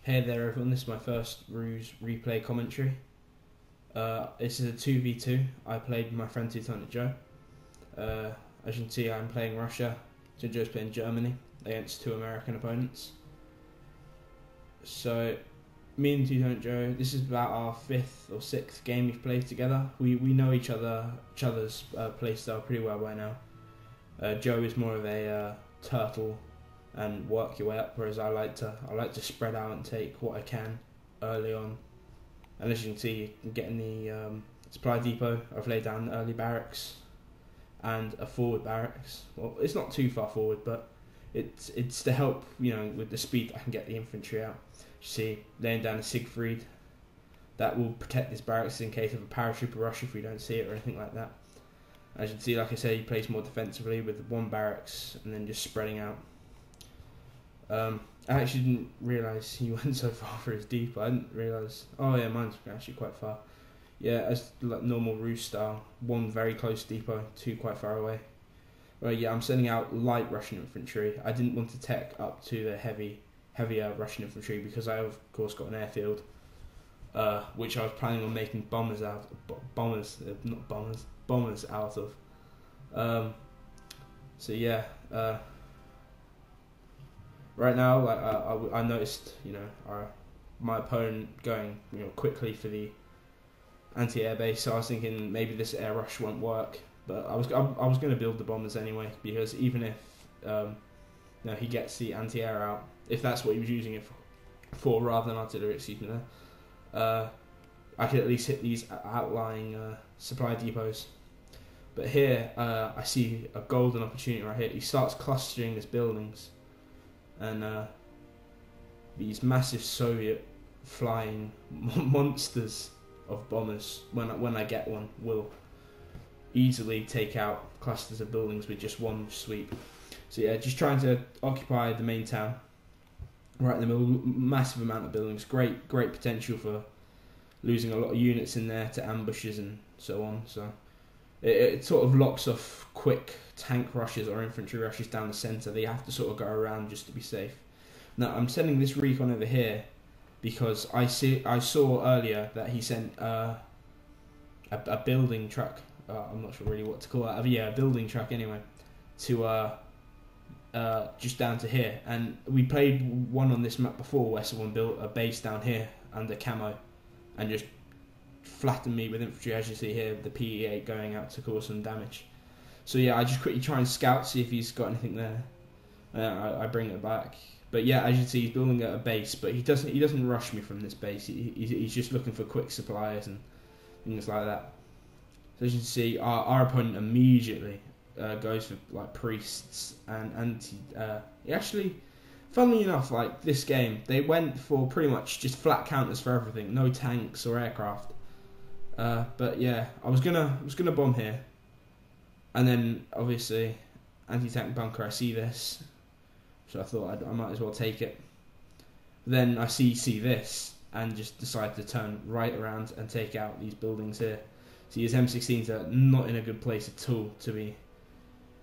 Hey there everyone, this is my first Ruse replay commentary. This is a 2v2. I played with my friend 2v2. As you can see, I'm playing Russia. 2v2's playing Germany against two American opponents. So, me and 2v2, this is about our 5th or 6th game we've played together. We know each other's playstyle pretty well by now. Joe is more of a turtle and work your way up, whereas I like to spread out and take what I can early on. And as you can see, I'm getting the supply depot. I've laid down the early barracks and a forward barracks. Well, it's not too far forward, but it's to help, you know, with the speed I can get the infantry out. You see, laying down a Siegfried that will protect this barracks in case of a paratrooper rush if we don't see it or anything like that. As you can see, like I said, he plays more defensively with one barracks and then just spreading out. I actually didn't realise he went so far for his depot. I didn't realise. Oh yeah, mine's actually quite far. Yeah, as like normal Ruse style, one very close depot, two quite far away. Well, yeah, I'm sending out light Russian infantry. I didn't want to tech up to the heavier Russian infantry because I of course got an airfield, which I was planning on making bombers out of. So yeah. Right now, like I noticed, you know, my opponent going, you know, quickly for the anti-air base. So I was thinking maybe this air rush won't work, but I was going to build the bombers anyway, because even if you know, he gets the anti-air out, if that's what he was using it for rather than artillery, excuse me, there, I could at least hit these outlying supply depots. But here, I see a golden opportunity right here. He starts clustering his buildings. And these massive Soviet flying monsters of bombers, when I get one, will easily take out clusters of buildings with just one sweep. So yeah, just trying to occupy the main town, right in the middle. Massive amount of buildings, great potential for losing a lot of units in there to ambushes and so on. So it sort of locks off quick tank rushes or infantry rushes down the centre. They have to sort of go around just to be safe. Now I'm sending this recon over here because I saw earlier that he sent a building truck. I'm not sure really what to call that. Yeah, a building truck anyway, to just down to here. And we played one on this map before where someone built a base down here under camo and just flattened me with infantry, as you see here, the PE8 going out to cause some damage. So yeah, I just quickly try and scout, see if he's got anything there. I bring it back. But yeah, as you see, he's building a base, but he doesn't rush me from this base. He's just looking for quick supplies and things like that. So as you can see, our opponent immediately goes for like priests and he actually, funnily enough, like this game, they went for pretty much just flat counters for everything, no tanks or aircraft. But yeah, I was gonna bomb here, and then obviously anti-tank bunker. I see this, so I thought I might as well take it. Then I see this and just decide to turn right around and take out these buildings here. See, his M16s are not in a good place at all to be,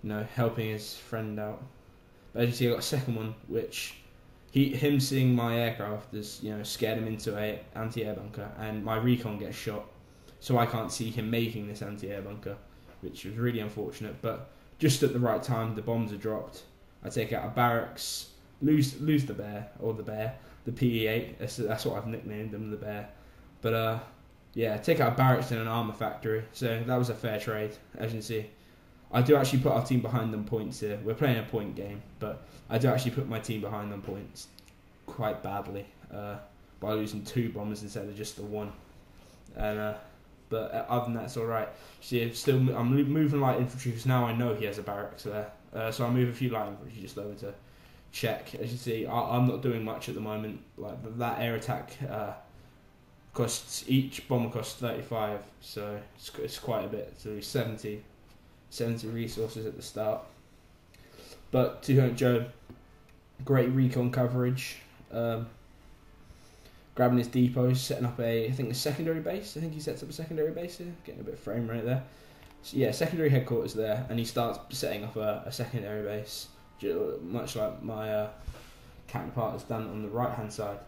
you know, helping his friend out. But as you see, I got a second one, which him seeing my aircraft has, you know, scared him into a anti-air bunker, and my recon gets shot. So I can't see him making this anti-air bunker, which was really unfortunate. But just at the right time, the bombs are dropped. I take out a barracks, lose the bear, the PE8. That's what I've nicknamed them, the bear. But yeah, take out a barracks and an armour factory. So that was a fair trade, as you can see. I do actually put our team behind them points here. We're playing a point game, but I do actually put my team behind them points quite badly by losing 2 bombers instead of just the 1. And but other than that, it's all right. See, I'm moving light infantry because now I know he has a barracks there. So I move a few light infantry just over to check. As you see, I'm not doing much at the moment. Like that air attack each bomber costs 35, so it's quite a bit. So 70 resources at the start. But 200 Joe, great recon coverage. Grabbing his depots, setting up a secondary base. I think he sets up a secondary base here. Getting a bit of frame right there. So yeah, secondary headquarters there, and he starts setting up a secondary base, much like my counterpart has done on the right hand side.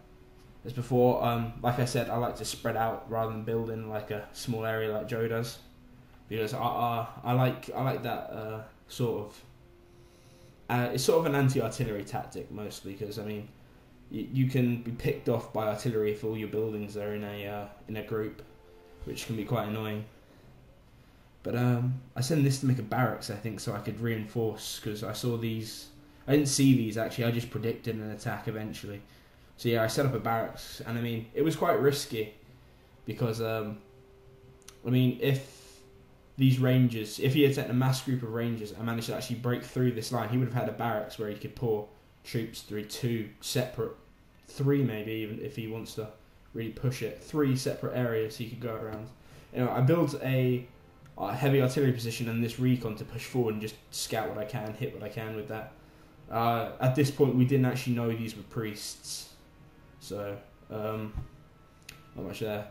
as before. Like I said, I like to spread out rather than build in like a small area like Joe does, because I like that sort of. It's sort of an anti-artillery tactic mostly, because I mean, you can be picked off by artillery if all your buildings are in a group, which can be quite annoying. But I sent this to make a barracks, I think, so I could reinforce, because I saw these. I didn't see these actually. I just predicted an attack eventually. So yeah, I set up a barracks, and I mean, it was quite risky, because I mean, if these rangers, if he had sent a mass group of rangers and managed to actually break through this line, he would have had a barracks where he could pour troops through three maybe, even if he wants to really push it, 3 separate areas he could go around. You know, I built a heavy artillery position and this recon to push forward and just scout what I can, hit what I can with that. At this point, we didn't actually know these were priests, so not much there.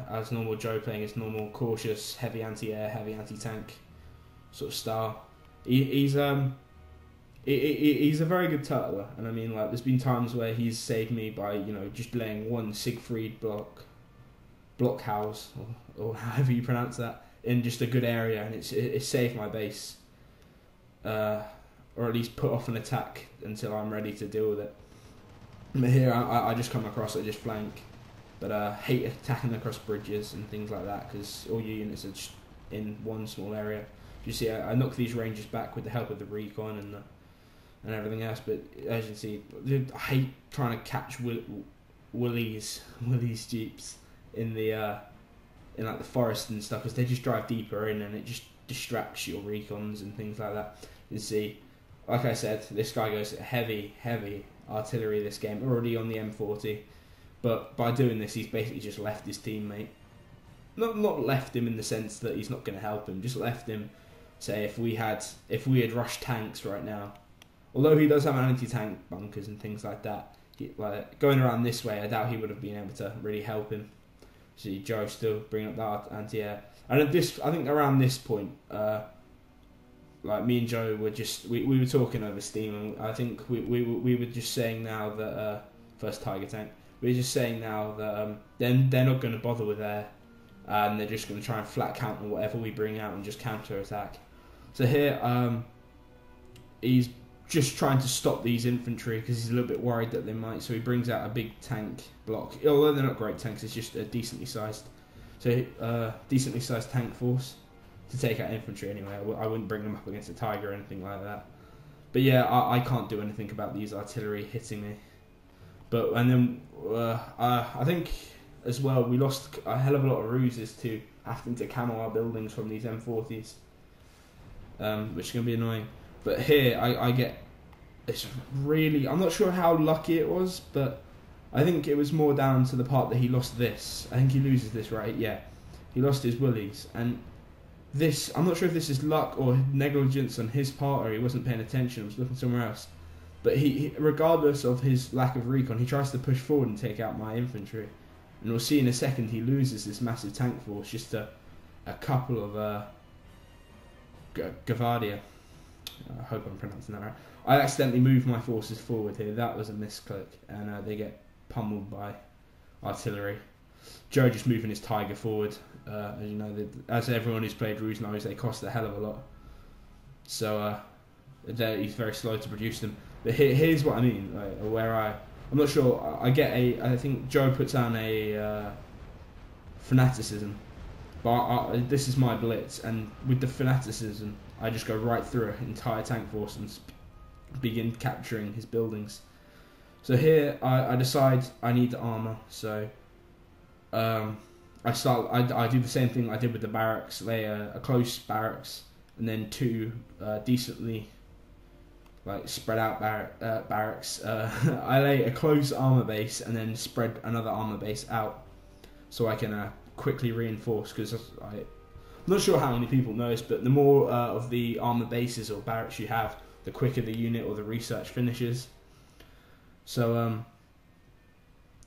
As normal, Joe playing his normal cautious, heavy anti-air, heavy anti-tank sort of style. He's a very good turtler, and I mean, like, there's been times where he's saved me by, you know, just laying one Siegfried blockhouse, or however you pronounce that, in just a good area, and it saved my base, or at least put off an attack until I'm ready to deal with it. But here I just come across, I just flank, but hate attacking across bridges and things like that, because all your units are just in one small area. You see, I knock these rangers back with the help of the recon and everything else, but as you can see, I hate trying to catch Willie's jeeps in the in like the forest and stuff, because they just drive deeper in and it just distracts your recons and things like that. You see, like I said, this guy goes heavy artillery this game, already on the M40, but by doing this he's basically just left his teammate. Not left him in the sense that he's not going to help him, just left him. Say if we had rushed tanks right now, although he does have anti-tank bunkers and things like that, like going around this way, I doubt he would have been able to really help him. See, Joe still bringing up that anti-air, and I think around this point, like me and Joe were just we were talking over Steam, and I think we were just saying now that first Tiger tank, we were just saying now that they're not going to bother with air, and they're just going to try and flat counter whatever we bring out and just counter attack. So here, he's just trying to stop these infantry because he's a little bit worried that they might. So he brings out a big tank block. Although they're not great tanks, it's just a decently sized tank force to take out infantry. Anyway, I wouldn't bring them up against a Tiger or anything like that. But yeah, I can't do anything about these artillery hitting me. And then I think as well we lost a hell of a lot of ruses to having to camo our buildings from these M40s, which is going to be annoying. But here I get this really, I'm not sure how lucky it was, but I think it was more down to the part that he lost this. I think he loses this, right? Yeah, he lost his willies, and this, I'm not sure if this is luck or negligence on his part, or he wasn't paying attention, was looking somewhere else. But he regardless of his lack of recon, he tries to push forward and take out my infantry. And we'll see in a second he loses this massive tank force just to a couple of Gavardia. I hope I'm pronouncing that right. I accidentally moved my forces forward here. That was a misclick, and they get pummeled by artillery. Joe just moving his Tiger forward. As you know, as everyone who's played Ruse knows, they cost a hell of a lot. So he's very slow to produce them. But here's what I mean, like, where I'm not sure. I think Joe puts down a fanaticism, but this is my blitz, and with the fanaticism, I just go right through an entire tank force and begin capturing his buildings. So here I decide I need the armour, so I do the same thing I did with the barracks, lay a close barracks and then 2 decently like spread out barracks. I lay a close armour base and then spread another armour base out so I can quickly reinforce, because I'm not sure how many people know this, but the more of the armour bases or barracks you have, the quicker the unit or the research finishes. So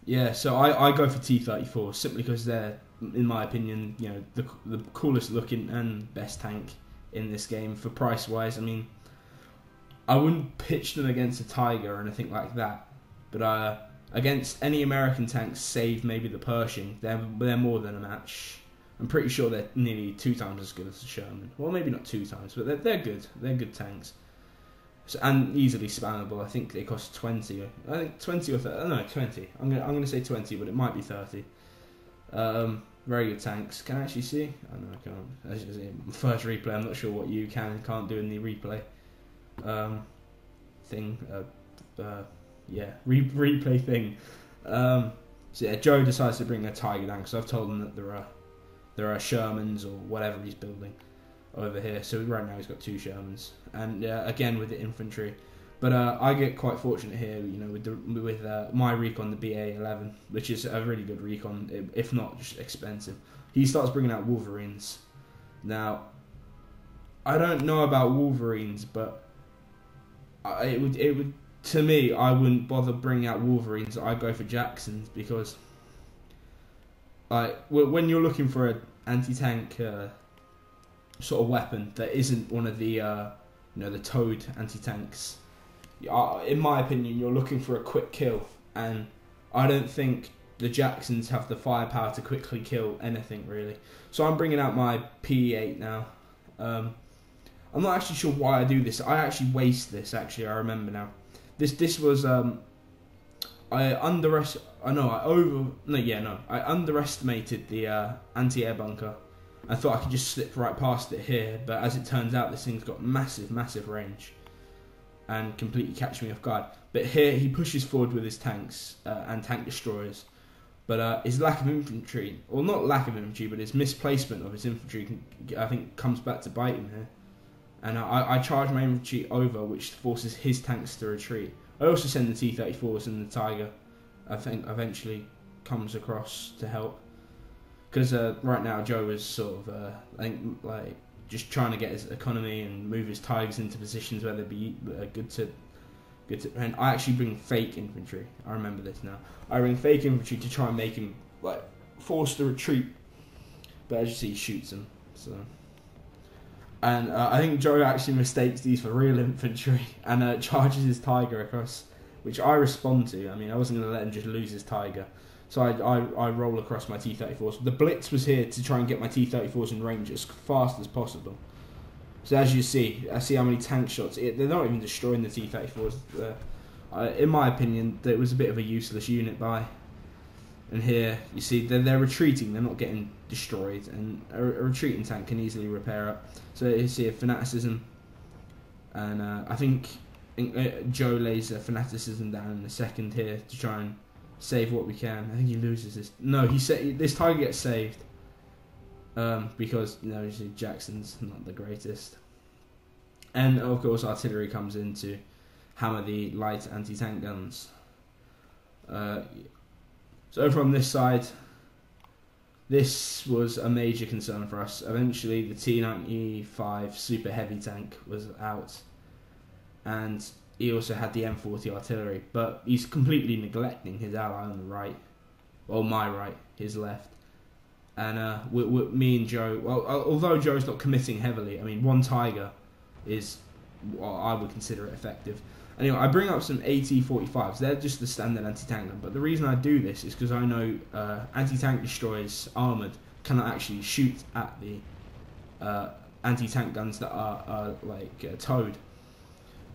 yeah, so I go for T-34 simply because they're, in my opinion, you know, the coolest looking and best tank in this game for price wise. I mean, I wouldn't pitch them against a Tiger or anything like that, but I against any American tanks, save maybe the Pershing, they're more than a match. I'm pretty sure they're nearly 2 times as good as the Sherman. Well, maybe not 2 times, but they're good. They're good tanks. So, and easily spammable. I think they cost 20. I think 20 or 30. No, 20. I'm gonna say 20, but it might be 30. Very good tanks. Can I actually see? I know I can't. As you see, first replay. I'm not sure what you can and can't do in the replay thing. Replay thing. So yeah, Joe decides to bring a Tiger down because I've told him that there are Shermans or whatever he's building over here. So right now he's got 2 Shermans, and again with the infantry. But I get quite fortunate here, you know, with my recon, the BA-11, which is a really good recon, if not just expensive. He starts bringing out Wolverines. Now, I don't know about Wolverines, but it would to me, I wouldn't bother bringing out Wolverines. I'd go for Jacksons because, like, when you're looking for an anti-tank sort of weapon that isn't one of the the towed anti-tanks. In my opinion, you're looking for a quick kill, and I don't think the Jacksons have the firepower to quickly kill anything, really. So I'm bringing out my PE8 now. I'm not actually sure why I do this. I actually waste this, actually, I remember now. This was, I underestimated the anti-air bunker. I thought I could just slip right past it here, but as it turns out, this thing's got massive range and completely catch me off guard. But here he pushes forward with his tanks and tank destroyers, but his lack of infantry, or not lack of infantry, but his misplacement of his infantry, I think, comes back to bite him here. And I charge my infantry over, which forces his tanks to retreat. I also send the T-34s, and the Tiger, I think, eventually comes across to help. Because right now Joe is sort of, I think, like, just trying to get his economy and move his Tigers into positions where they'd be good to. And I actually bring fake infantry. I remember this now. I bring fake infantry to try and make him, like, forced to retreat. But as you see, he shoots him. So. And I think Joe actually mistakes these for real infantry and charges his Tiger across, which I respond to. I mean, I wasn't going to let him just lose his Tiger. So I roll across my T-34s. The Blitz was here to try and get my T-34s in range as fast as possible. So as you see, I see how many tank shots. They're not even destroying the T-34s. In my opinion, it was a bit of a useless unit buy. And here, you see, they're retreating. They're not getting destroyed. And a retreating tank can easily repair up. So you see a fanaticism. And I think Joe lays a fanaticism down in a second here to try and save what we can. I think he loses this. No, this Tiger gets saved because you see Jackson's not the greatest. And of course, artillery comes in to hammer the light anti-tank guns. So from this side, this was a major concern for us. Eventually, the T-95 super heavy tank was out, and he also had the M40 artillery, but he's completely neglecting his ally on the right, or my right, his left. And me and Joe, well, although Joe's not committing heavily, I mean, 1 Tiger is, well, I would consider it effective. Anyway, I bring up some AT-45s. They're just the standard anti-tank gun, but the reason I do this is because I know anti-tank destroyers, armoured, cannot actually shoot at the anti-tank guns that are towed.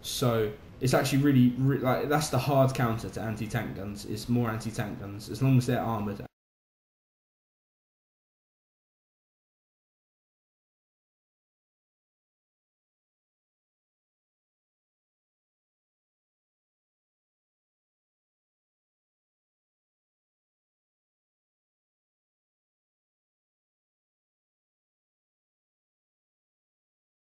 So it's actually really, like, that's the hard counter to anti-tank guns. It's more anti-tank guns as long as they're armoured